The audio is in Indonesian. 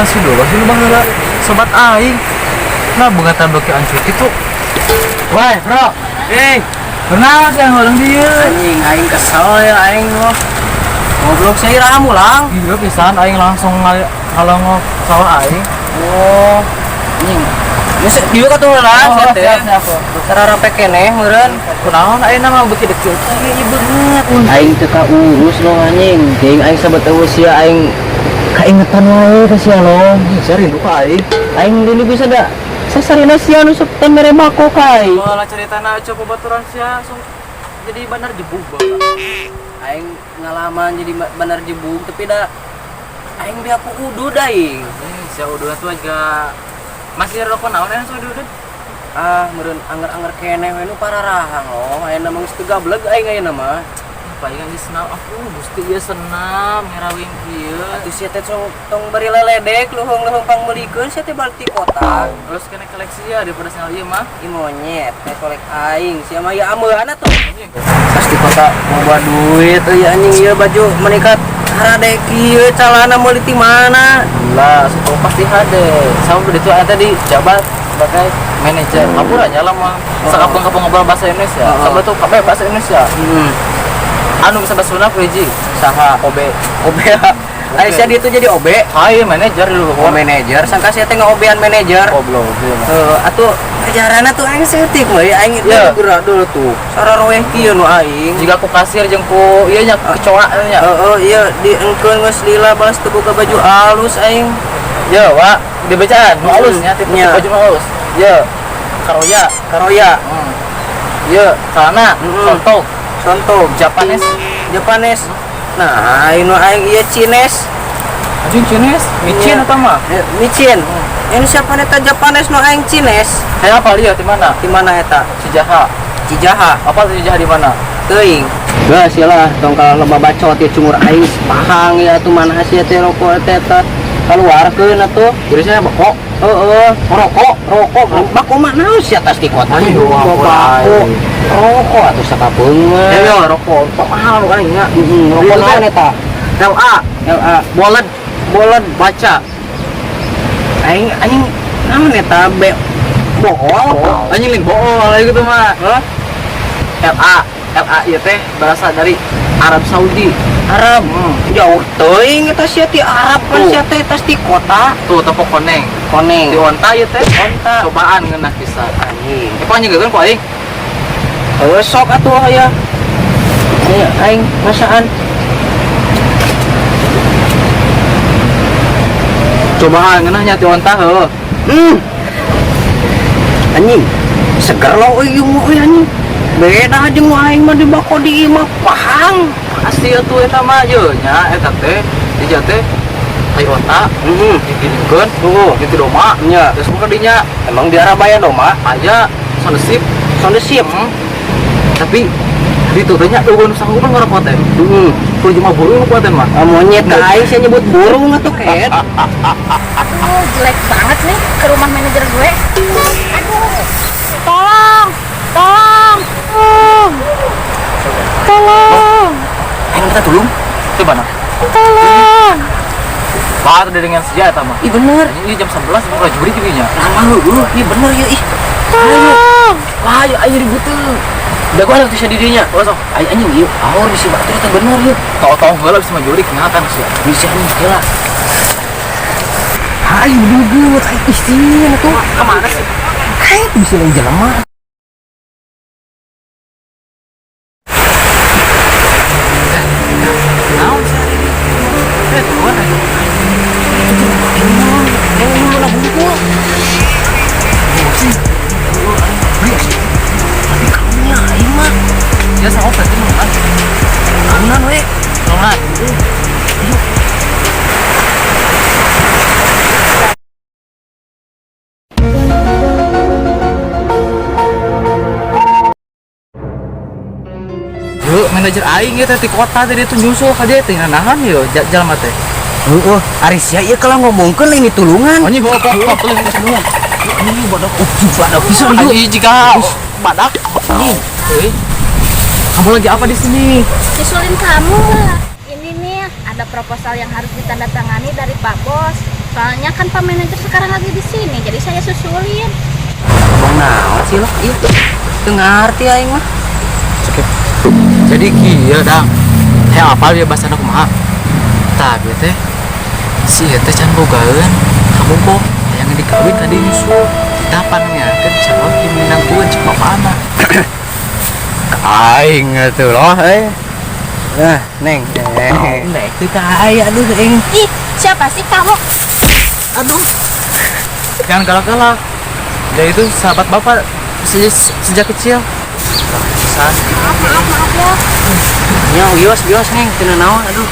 Sudah sih bang lah sobat aing nah bunga tabak ke ancut itu woi bro kenapa sih orang dia Aing kesel ya aing ngobrol saya ramu lang. iya pisan aing langsung kalau sawah aing Oh anjing bisa dia katuh lah siap sarara pekene meureun kunaon aing nama beki deket iya banget aing teu ka urus lo anjing jeung aing sabet urus ya aing kaingetan wae ka sia lo sering lupa aing dulu bisa da sasarina sia nu sok teh mere mako kai malah caritana coba baturan sia langsung jadi benar jebuk aing ngalaman jadi benar jebuk tapi da aing biar aku udud aing sia udah tuh aja masih rokok naon aya udud meureun anger-anger keneh we nu pararahang lo ayeuna mah geus teu gableg aing ayeuna mah palingan geus senam aku gusti ieu senam ngerawing kieu atuh sia teh tong bari leledek luhung-luhung pangmeulikeun sia teh balik ti kota terus kena koleksi ya daripada senal ieu mah ih monyet teh kolek aing sia mah ya ameuhan atuh pasti kota mau duit euy anjing ieu baju meningkat harade kieu calana meuli ti mana lah sekolah pasti hade sama begitu ada di jabat sebagai manajer aku aja lah mah sakapung-kapung ngobrol bahasa Indonesia sama tuh kabeh bahasa Indonesia anu bisa bahasa Sunda hiji saha OB Ari sia ditu jadi OB hai manajer dulu manajer sangka sia teh ngobean manajer goblok atuh ajaranna tuh aing seutik we aing geura dulu tuh sararoweh kieu nu aing jika aku kasir jeung ku ieu nya kecoa nya iya diengkeun geus lila balas teu buka baju alus aing ya wa dibacaan nu alus nya tipe baju nu alus ya karoya ya celana contoh Japanes nah inu aing ieu Cines anjing Cines micin atau mah micin ini siapa neta Japanes nu aing Cines saya apa lihat di mana eta Cijaha apa Cijaha di mana teuing geus lah tong kalau loba bacot ya cumur aing pahang ya tuh mana sia teh rokok teh keluarkeun atuh jadi saya bakok rokok bako mah naon sia tas di kota rokok atuh sakapeungeun ya rokok mahal kan nya rokok naon eta LA bolen baca aing naon eta bohong anjing link bohong lagi gitu mah LA ieu teh berasal dari Arab Saudi jauh teuing eta sia ti Arab kan sia teh tas di kota tuh tepok koneng di onta ieu teh cobaan ngeunah pisan anjing apa nyegeun ku aing sok atuh aya aing masaan cobaan ngeunah nya ti onta heuh anjing seger lo ieu mah anjing beda jeung aing mah di bako di imah pahang asli atuh eta mah yeuna nya eta teh di teh hai onta dikirimkeun di doma nya terus muka dinya emang di Arabaya doma aya sondesip tapi di tuh nya eueun sanggupan ngarepot teh kudu cuma burung kuaten mah monyet ka aing sia nyebut burung atuh ket aduh jelek banget nih ke rumah manajer gue aduh tolong aing minta tolong coba nah Pak ada dengan senjata mah. Ih bener. Ini jam 11 bukan jurit juga nya. Lama lu. Ih bener ya ih. Ayo ribut tuh. Udah gua ada tuh didinya. Kosong. Ayo anjing ieu. Awor bisi batur teh bener ieu. Tahu-tahu heula bisa majurik ngatan sih. Bisa anjing heula. Ayo dugut, ayo istin tuh. Kemana sih? Kayak bisa jelema. manajer aing ya teh di kota tadi itu nyusul ka dia teh nahan yo jalan teh. Heeh, ari sia ieu kalau ngomongkeun lain ditulungan. Oh, ini bawa apa Ini badak pisan ieu. Aji jika badak. Nih, kamu lagi apa di sini? Susulin kamu lah. Ini nih ada proposal yang harus ditandatangani dari Pak Bos. Soalnya kan Pak Manajer sekarang lagi di sini, jadi saya susulin. Ngomong naon sih lo? Ieu teu ngarti aing mah. Jadi kieu dang. Teh apal dia bahasa kumaha? Tah bieu teh. Si teh can bogaeun. Kamu boh yang dikawin tadi nyusul. Kita panengakeun calon yang minangkueun cek bapana. Aing atuh loh Nah, Neng. Nek teh kae aduh aing. Ih, siapa sih kamu? Aduh. Jangan galak-galak. Dia itu sahabat bapak sejak kecil. Maaf ya. Nya bios Neng, teu naon aduh.